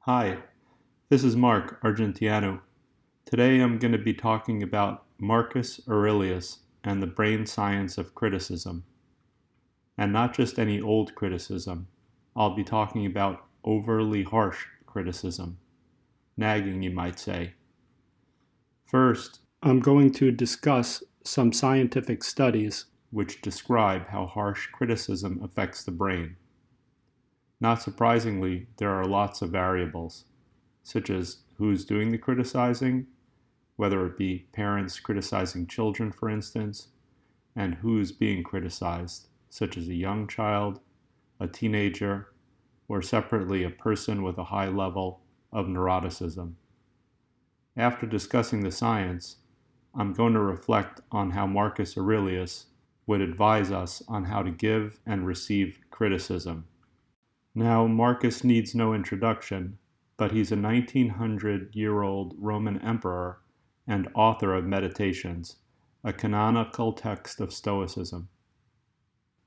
Hi, this is Mark Argentiano. Today I'm going to be talking about Marcus Aurelius and the brain science of criticism. And not just any old criticism. I'll be talking about overly harsh criticism. Nagging, you might say. First, I'm going to discuss some scientific studies which describe how harsh criticism affects the brain. Not surprisingly, there are lots of variables, such as who's doing the criticizing, whether it be parents criticizing children, for instance, and who's being criticized, such as a young child, a teenager, or separately a person with a high level of neuroticism. After discussing the science, I'm going to reflect on how Marcus Aurelius would advise us on how to give and receive criticism. Now, Marcus needs no introduction, but he's a 1900-year-old Roman emperor and author of Meditations, a canonical text of stoicism.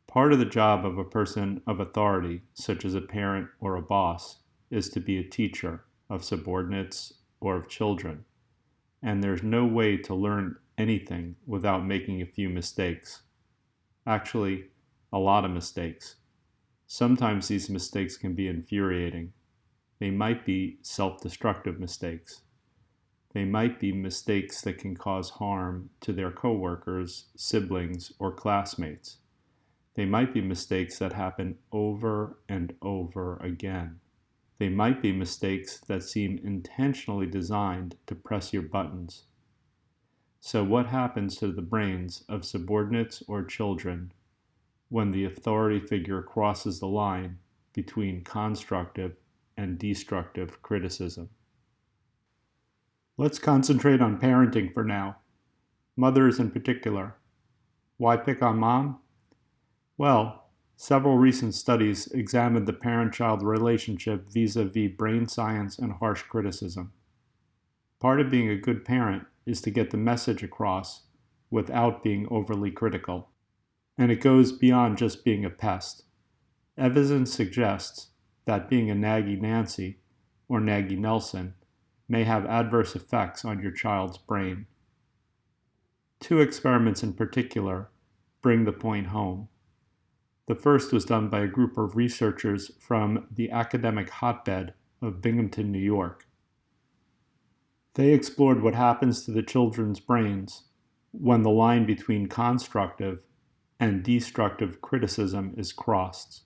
Part of the job of a person of authority, such as a parent or a boss, is to be a teacher of subordinates or of children, and there's no way to learn anything without making a few mistakes. Actually, a lot of mistakes. Sometimes these mistakes can be infuriating. They might be self-destructive mistakes. They might be mistakes that can cause harm to their coworkers, siblings, or classmates. They might be mistakes that happen over and over again. They might be mistakes that seem intentionally designed to press your buttons. So what happens to the brains of subordinates or children when the authority figure crosses the line between constructive and destructive criticism? Let's concentrate on parenting for now, mothers in particular. Why pick on mom? Well, several recent studies examined the parent-child relationship vis-a-vis brain science and harsh criticism. Part of being a good parent is to get the message across without being overly critical. And it goes beyond just being a pest. Evidence suggests that being a naggy Nancy or naggy Nelson may have adverse effects on your child's brain. Two experiments in particular bring the point home. The first was done by a group of researchers from the academic hotbed of Binghamton, New York. They explored what happens to the children's brains when the line between constructive and destructive criticism is crossed.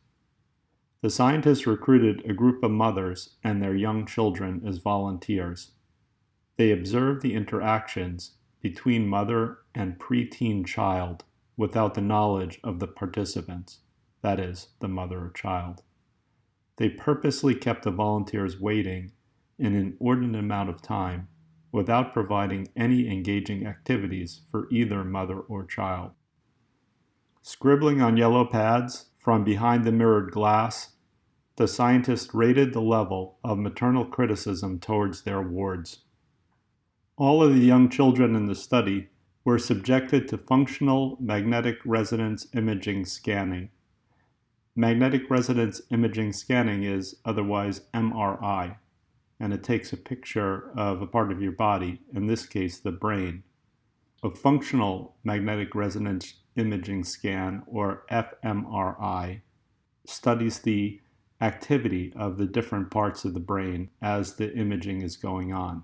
The scientists recruited a group of mothers and their young children as volunteers. They observed the interactions between mother and preteen child without the knowledge of the participants, that is, the mother or child. They purposely kept the volunteers waiting an inordinate amount of time without providing any engaging activities for either mother or child. Scribbling on yellow pads from behind the mirrored glass, the scientists rated the level of maternal criticism towards their wards. All of the young children in the study were subjected to functional magnetic resonance imaging scanning. Magnetic resonance imaging scanning is otherwise MRI, and it takes a picture of a part of your body, in this case the brain. A functional magnetic resonance imaging scan, or fMRI, studies the activity of the different parts of the brain as the imaging is going on.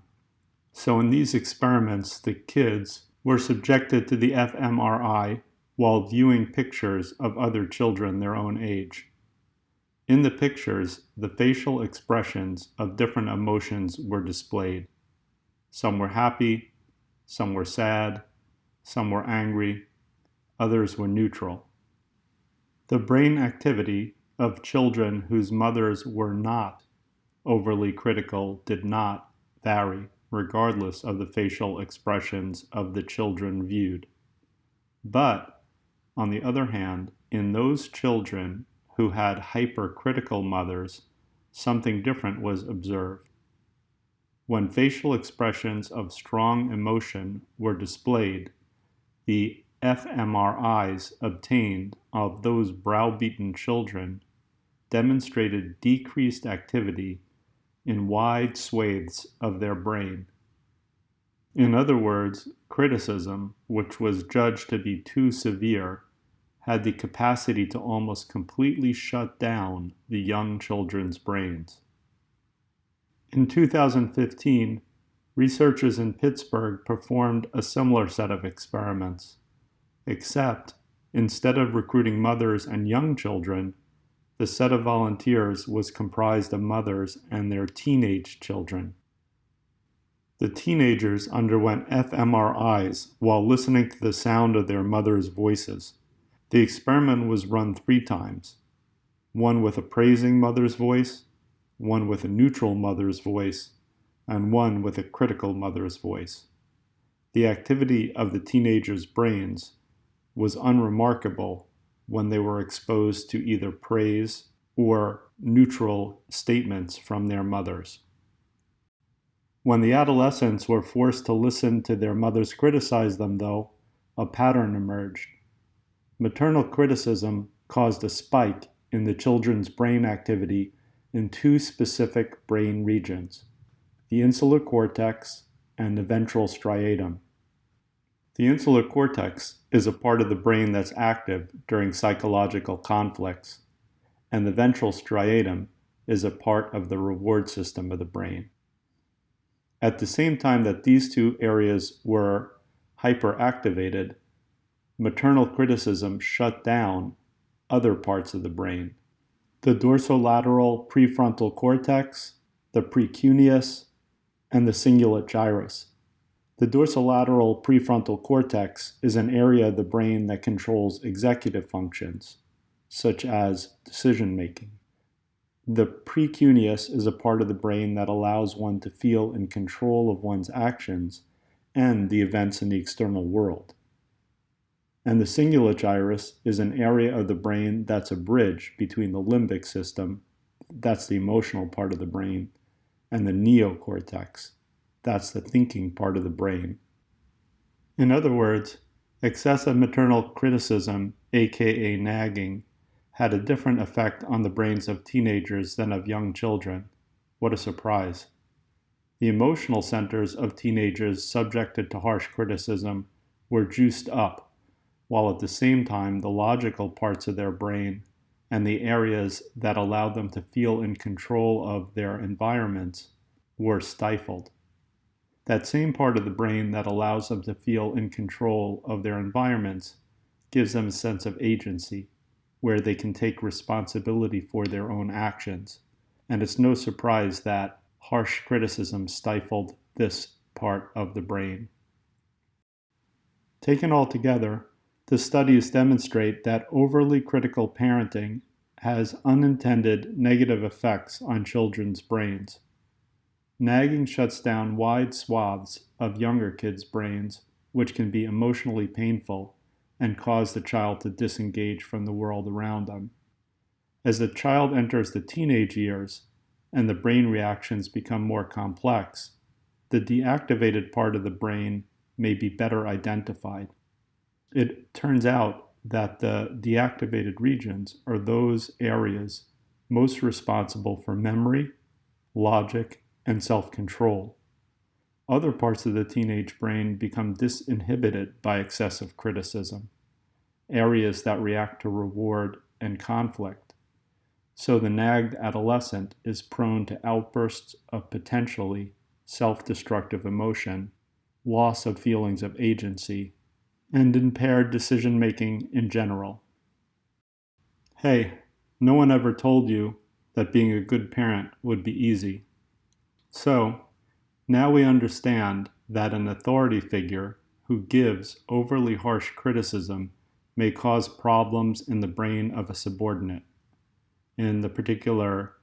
So in these experiments, the kids were subjected to the fMRI while viewing pictures of other children their own age. In the pictures, the facial expressions of different emotions were displayed. Some were happy, some were sad, some were angry, others were neutral. The brain activity of children whose mothers were not overly critical did not vary, regardless of the facial expressions of the children viewed. But, on the other hand, in those children who had hypercritical mothers, something different was observed. When facial expressions of strong emotion were displayed, the fMRIs obtained of those browbeaten children demonstrated decreased activity in wide swathes of their brain. In other words, criticism, which was judged to be too severe, had the capacity to almost completely shut down the young children's brains. In 2015, researchers in Pittsburgh performed a similar set of experiments, except instead of recruiting mothers and young children, the set of volunteers was comprised of mothers and their teenage children. The teenagers underwent fMRIs while listening to the sound of their mothers' voices. The experiment was run 3 times, one with a praising mother's voice, one with a neutral mother's voice, and one with a critical mother's voice. The activity of the teenagers' brains was unremarkable when they were exposed to either praise or neutral statements from their mothers. When the adolescents were forced to listen to their mothers criticize them, though, a pattern emerged. Maternal criticism caused a spike in the children's brain activity in 2 specific brain regions, the insular cortex and the ventral striatum. The insular cortex is a part of the brain that's active during psychological conflicts, and the ventral striatum is a part of the reward system of the brain. At the same time that these 2 areas were hyperactivated, maternal criticism shut down other parts of the brain. The dorsolateral prefrontal cortex, the precuneus, and the cingulate gyrus. The dorsolateral prefrontal cortex is an area of the brain that controls executive functions, such as decision-making. The precuneus is a part of the brain that allows one to feel in control of one's actions and the events in the external world. And the cingulate gyrus is an area of the brain that's a bridge between the limbic system, that's the emotional part of the brain, and the neocortex, that's the thinking part of the brain. In other words, excessive maternal criticism, aka nagging, had a different effect on the brains of teenagers than of young children. What a surprise. The emotional centers of teenagers subjected to harsh criticism were juiced up, while at the same time the logical parts of their brain and the areas that allowed them to feel in control of their environments were stifled. That same part of the brain that allows them to feel in control of their environments gives them a sense of agency, where they can take responsibility for their own actions. And it's no surprise that harsh criticism stifled this part of the brain. Taken all together, the studies demonstrate that overly critical parenting has unintended negative effects on children's brains. Nagging shuts down wide swaths of younger kids' brains, which can be emotionally painful and cause the child to disengage from the world around them. As the child enters the teenage years and the brain reactions become more complex, the deactivated part of the brain may be better identified. It turns out that the deactivated regions are those areas most responsible for memory, logic, and self-control. Other parts of the teenage brain become disinhibited by excessive criticism, areas that react to reward and conflict. So the nagged adolescent is prone to outbursts of potentially self-destructive emotion, loss of feelings of agency, and impaired decision-making in general. Hey, no one ever told you that being a good parent would be easy. So, now we understand that an authority figure who gives overly harsh criticism may cause problems in the brain of a subordinate. In the particular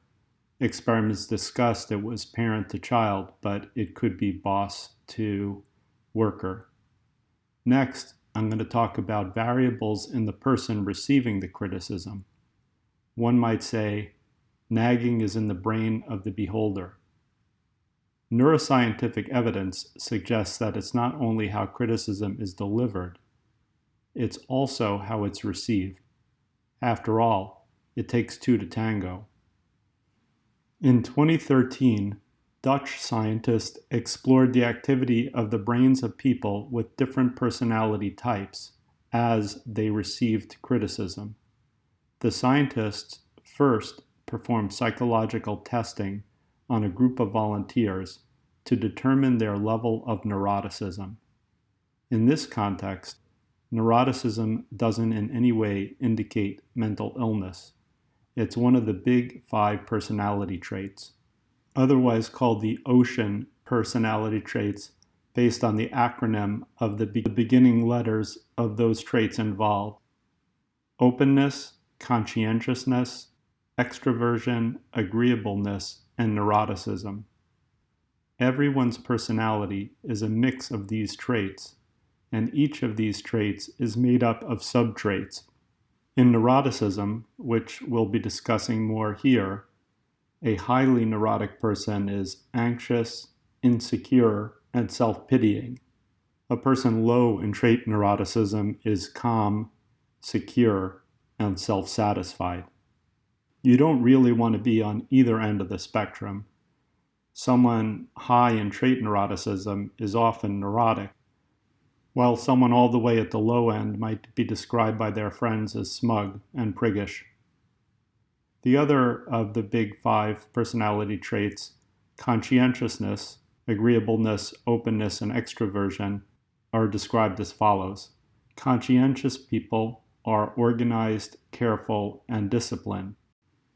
experiments discussed, it was parent to child, but it could be boss to worker. Next, I'm going to talk about variables in the person receiving the criticism. One might say, nagging is in the brain of the beholder. Neuroscientific evidence suggests that it's not only how criticism is delivered, it's also how it's received. After all, it takes 2 to tango. In 2013, Dutch scientists explored the activity of the brains of people with different personality types as they received criticism. The scientists first performed psychological testing on a group of volunteers to determine their level of neuroticism. In this context, neuroticism doesn't in any way indicate mental illness. It's one of the big 5 personality traits, otherwise called the ocean personality traits, based on the acronym of the beginning letters of those traits involved: openness, conscientiousness, extroversion, agreeableness, and neuroticism. Everyone's personality is a mix of these traits, and each of these traits is made up of subtraits. In neuroticism, which we'll be discussing more here, a highly neurotic person is anxious, insecure, and self-pitying. A person low in trait neuroticism is calm, secure, and self-satisfied. You don't really want to be on either end of the spectrum. Someone high in trait neuroticism is often neurotic, while someone all the way at the low end might be described by their friends as smug and priggish. The other of the big 5 personality traits, conscientiousness, agreeableness, openness, and extroversion, are described as follows. Conscientious people are organized, careful, and disciplined,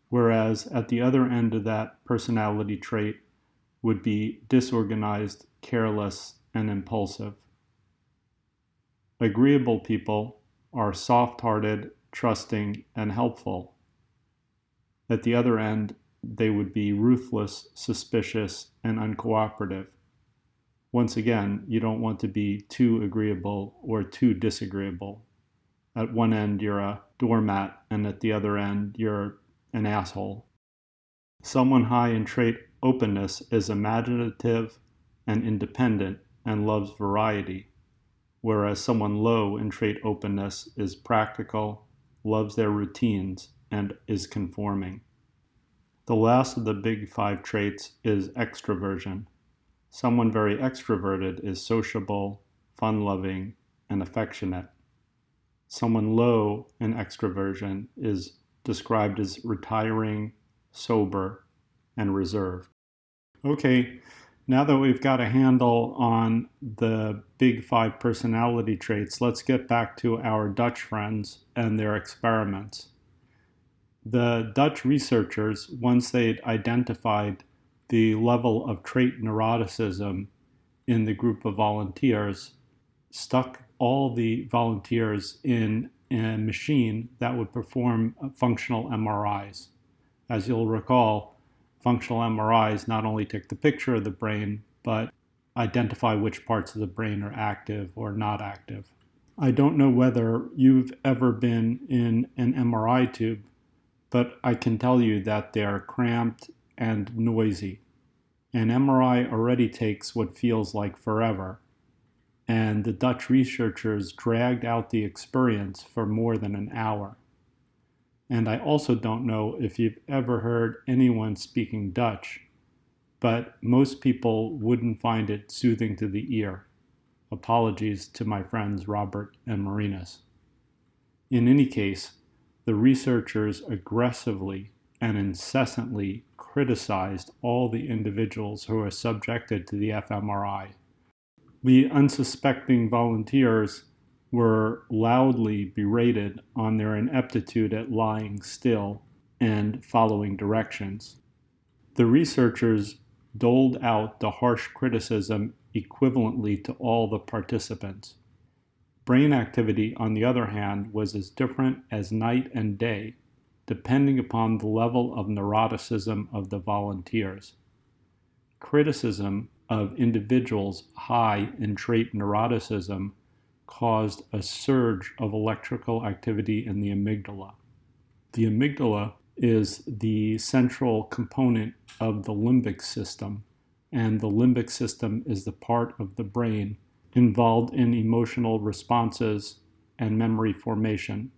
whereas at the other end of that personality trait would be disorganized, careless, and impulsive. Agreeable people are soft-hearted, trusting, and helpful. At the other end, they would be ruthless, suspicious, and uncooperative. Once again, you don't want to be too agreeable or too disagreeable. At one end, you're a doormat, and at the other end, you're an asshole. Someone high in trait openness is imaginative and independent and loves variety, whereas someone low in trait openness is practical, loves their routines, and is conforming. The last of the big 5 traits is extroversion. Someone very extroverted is sociable, fun-loving, and affectionate. Someone low in extroversion is described as retiring, sober, and reserved. Okay, now that we've got a handle on the big 5 personality traits, let's get back to our Dutch friends and their experiments. The Dutch researchers, once they'd identified the level of trait neuroticism in the group of volunteers, stuck all the volunteers in a machine that would perform functional MRIs. As you'll recall, functional MRIs not only take the picture of the brain, but identify which parts of the brain are active or not active. I don't know whether you've ever been in an MRI tube, but I can tell you that they're cramped and noisy. An MRI already takes what feels like forever, and the Dutch researchers dragged out the experience for more than an hour. And I also don't know if you've ever heard anyone speaking Dutch, but most people wouldn't find it soothing to the ear. Apologies to my friends Robert and Marinas. In any case, the researchers aggressively and incessantly criticized all the individuals who are subjected to the fMRI. The unsuspecting volunteers were loudly berated on their ineptitude at lying still and following directions. The researchers doled out the harsh criticism equivalently to all the participants. Brain activity, on the other hand, was as different as night and day, depending upon the level of neuroticism of the volunteers. Criticism of individuals high in trait neuroticism caused a surge of electrical activity in the amygdala. The amygdala is the central component of the limbic system, and the limbic system is the part of the brain involved in emotional responses and memory formation.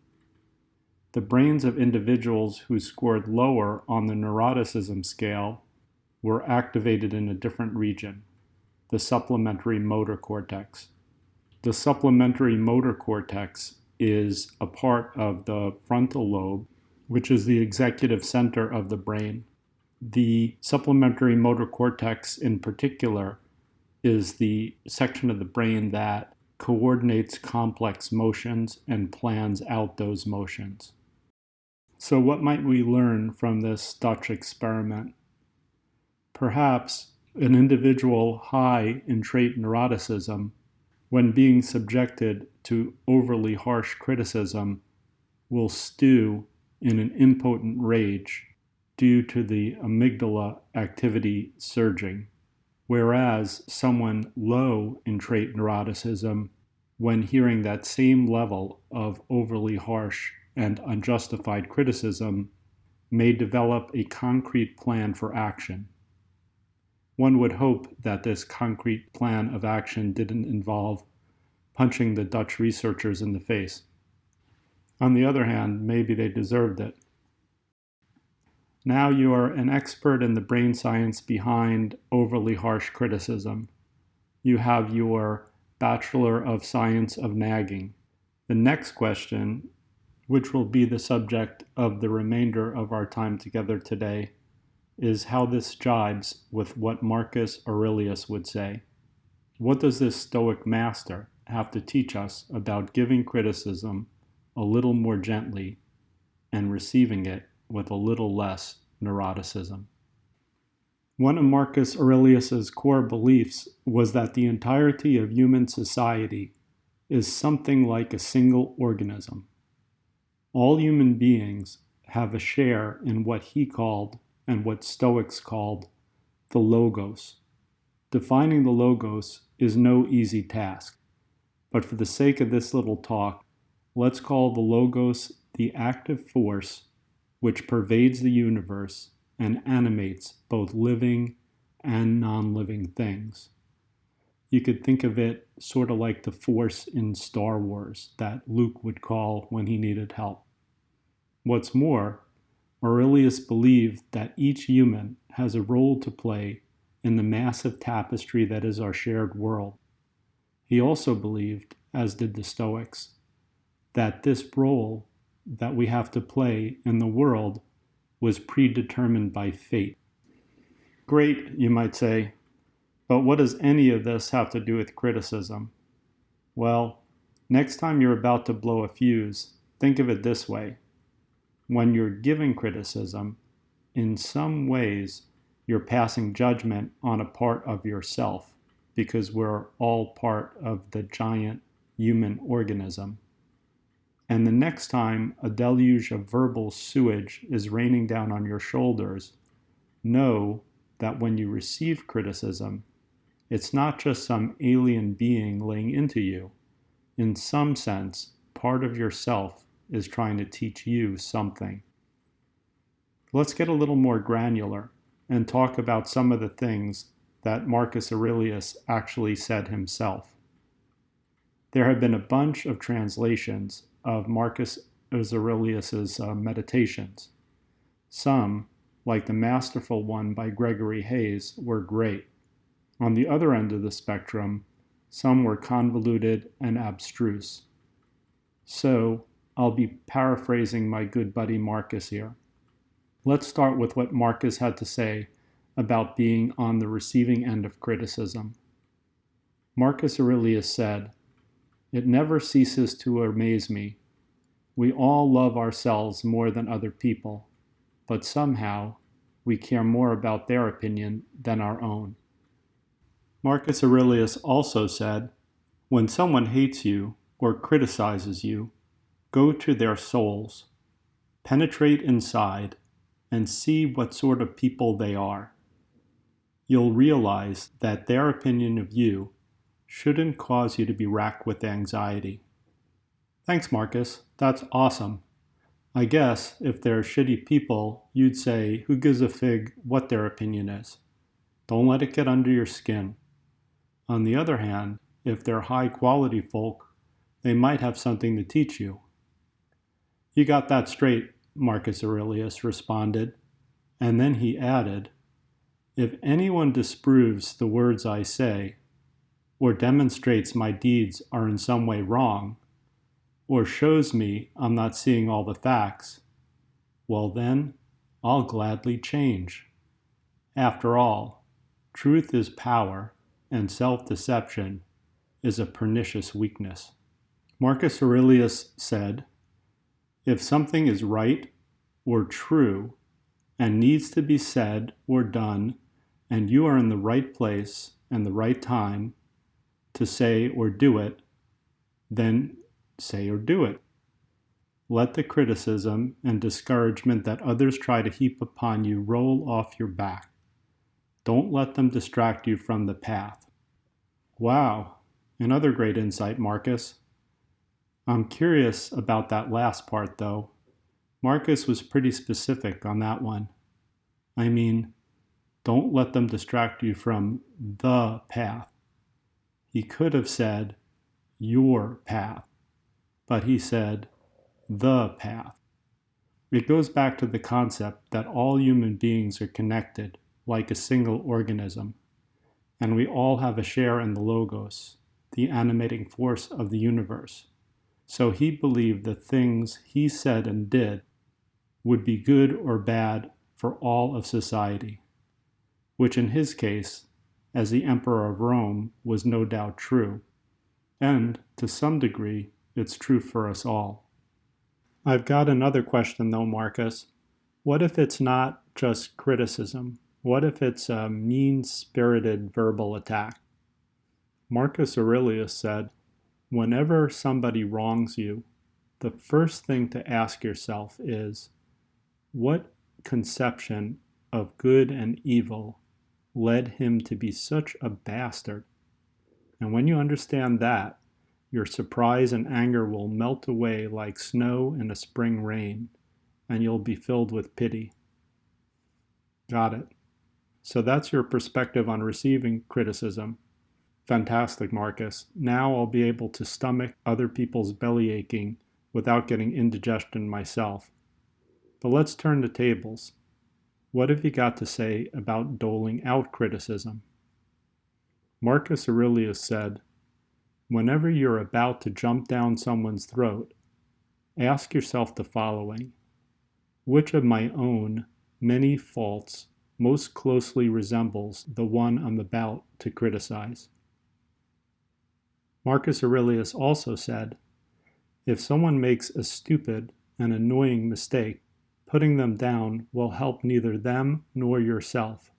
The brains of individuals who scored lower on the neuroticism scale were activated in a different region, the supplementary motor cortex. The supplementary motor cortex is a part of the frontal lobe, which is the executive center of the brain. The supplementary motor cortex in particular is the section of the brain that coordinates complex motions and plans out those motions. So what might we learn from this Dutch experiment? Perhaps an individual high in trait neuroticism, when being subjected to overly harsh criticism, will stew in an impotent rage due to the amygdala activity surging, whereas someone low in trait neuroticism, when hearing that same level of overly harsh and unjustified criticism, may develop a concrete plan for action. One would hope that this concrete plan of action didn't involve punching the Dutch researchers in the face. On the other hand, maybe they deserved it. Now you are an expert in the brain science behind overly harsh criticism. You have your Bachelor of Science of Nagging. The next question, which will be the subject of the remainder of our time together today, is how this jibes with what Marcus Aurelius would say. What does this Stoic master have to teach us about giving criticism a little more gently and receiving it with a little less neuroticism? One of Marcus Aurelius's core beliefs was that the entirety of human society is something like a single organism. All human beings have a share in what he called, and what Stoics called, the logos. Defining the logos is no easy task, but for the sake of this little talk, let's call the logos the active force which pervades the universe and animates both living and non-living things. You could think of it sort of like the force in Star Wars that Luke would call when he needed help. What's more, Aurelius believed that each human has a role to play in the massive tapestry that is our shared world. He also believed, as did the Stoics, that this role that we have to play in the world was predetermined by fate. Great, you might say, but what does any of this have to do with criticism? Well, next time you're about to blow a fuse, think of it this way. When you're giving criticism, in some ways, you're passing judgment on a part of yourself, because we're all part of the giant human organism. And the next time a deluge of verbal sewage is raining down on your shoulders, know that when you receive criticism, it's not just some alien being laying into you. In some sense, part of yourself is trying to teach you something. Let's get a little more granular and talk about some of the things that Marcus Aurelius actually said himself. There have been a bunch of translations of Marcus Aurelius's meditations. Some, like the masterful one by Gregory Hayes, were great. On the other end of the spectrum, some were convoluted and abstruse. So, I'll be paraphrasing my good buddy Marcus here. Let's start with what Marcus had to say about being on the receiving end of criticism. Marcus Aurelius said, "It never ceases to amaze me. We all love ourselves more than other people, but somehow we care more about their opinion than our own." Marcus Aurelius also said, "When someone hates you or criticizes you, go to their souls, penetrate inside, and see what sort of people they are. You'll realize that their opinion of you shouldn't cause you to be racked with anxiety." Thanks, Marcus. That's awesome. I guess if they're shitty people, you'd say, who gives a fig what their opinion is? Don't let it get under your skin. On the other hand, if they're high-quality folk, they might have something to teach you. You got that straight, Marcus Aurelius responded, and then he added, If anyone disproves the words I say, or demonstrates my deeds are in some way wrong, or shows me I'm not seeing all the facts, well then, I'll gladly change. After all, truth is power, and self-deception is a pernicious weakness. Marcus Aurelius said, if something is right or true and needs to be said or done, and you are in the right place and the right time to say or do it, then say or do it. Let the criticism and discouragement that others try to heap upon you roll off your back. Don't let them distract you from the path. Wow, another great insight, Marcus. I'm curious about that last part, though. Marcus was pretty specific on that one. I mean, don't let them distract you from the path. He could have said your path, but he said the path. It goes back to the concept that all human beings are connected like a single organism, and we all have a share in the logos, the animating force of the universe. So he believed the things he said and did would be good or bad for all of society, which in his case, as the Emperor of Rome, was no doubt true, and to some degree, it's true for us all. I've got another question though, Marcus. What if it's not just criticism? What if it's a mean-spirited verbal attack? Marcus Aurelius said, whenever somebody wrongs you, the first thing to ask yourself is, what conception of good and evil led him to be such a bastard? And when you understand that, your surprise and anger will melt away like snow in a spring rain, and you'll be filled with pity. Got it. So that's your perspective on receiving criticism. Fantastic, Marcus. Now I'll be able to stomach other people's belly aching without getting indigestion myself. But let's turn the tables. What have you got to say about doling out criticism? Marcus Aurelius said, whenever you're about to jump down someone's throat, ask yourself the following: which of my own many faults most closely resembles the one I'm about to criticize? Marcus Aurelius also said, if someone makes a stupid and annoying mistake, putting them down will help neither them nor yourself.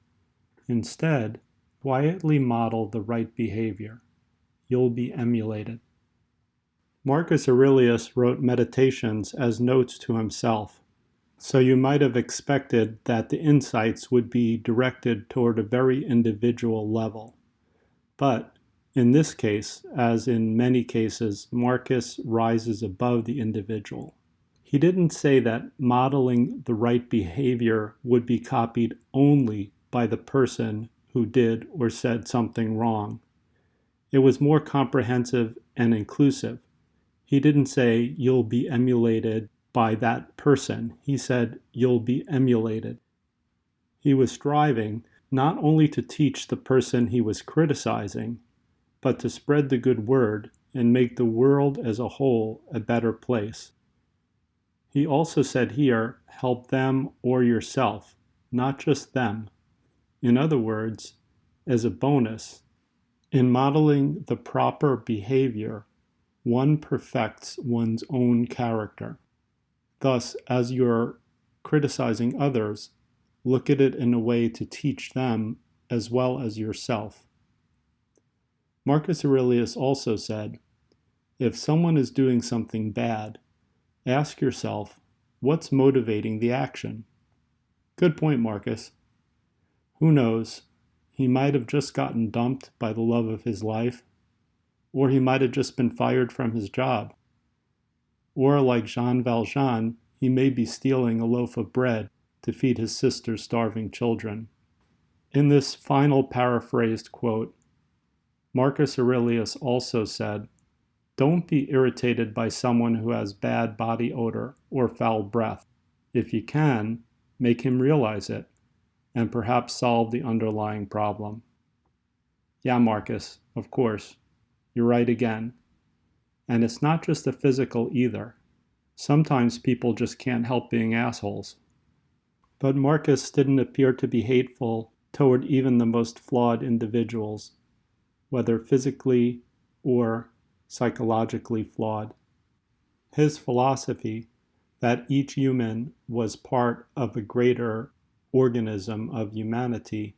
Instead, quietly model the right behavior. You'll be emulated. Marcus Aurelius wrote meditations as notes to himself, so you might have expected that the insights would be directed toward a very individual level. But in this case, as in many cases, Marcus rises above the individual. He didn't say that modeling the right behavior would be copied only by the person who did or said something wrong. It was more comprehensive and inclusive. He didn't say you'll be emulated by that person. He said you'll be emulated. He was striving not only to teach the person he was criticizing, but to spread the good word and make the world as a whole a better place. He also said here, help them or yourself, not just them. In other words, as a bonus, in modeling the proper behavior, one perfects one's own character. Thus, as you're criticizing others, look at it in a way to teach them as well as yourself. Marcus Aurelius also said, if someone is doing something bad, ask yourself, what's motivating the action? Good point, Marcus. Who knows? He might have just gotten dumped by the love of his life, or he might have just been fired from his job. Or like Jean Valjean, he may be stealing a loaf of bread to feed his sister's starving children. In this final paraphrased quote, Marcus Aurelius also said, don't be irritated by someone who has bad body odor or foul breath. If you can, make him realize it. and perhaps solve the underlying problem. Yeah, Marcus, of course. You're right again. And it's not just the physical either. Sometimes people just can't help being assholes. But Marcus didn't appear to be hateful toward even the most flawed individuals, whether physically or psychologically flawed. His philosophy that each human was part of a greater organism of humanity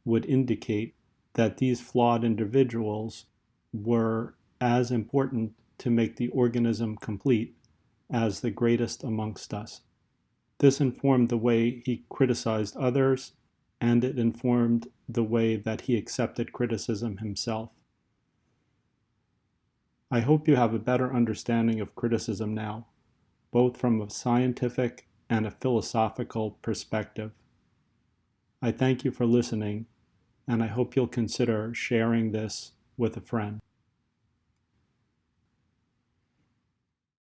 would indicate that these flawed individuals were as important to make the organism complete as the greatest amongst us. This informed the way he criticized others, and it informed the way that he accepted criticism himself. I hope you have a better understanding of criticism now, both from a scientific and a philosophical perspective. I thank you for listening, and I hope you'll consider sharing this with a friend.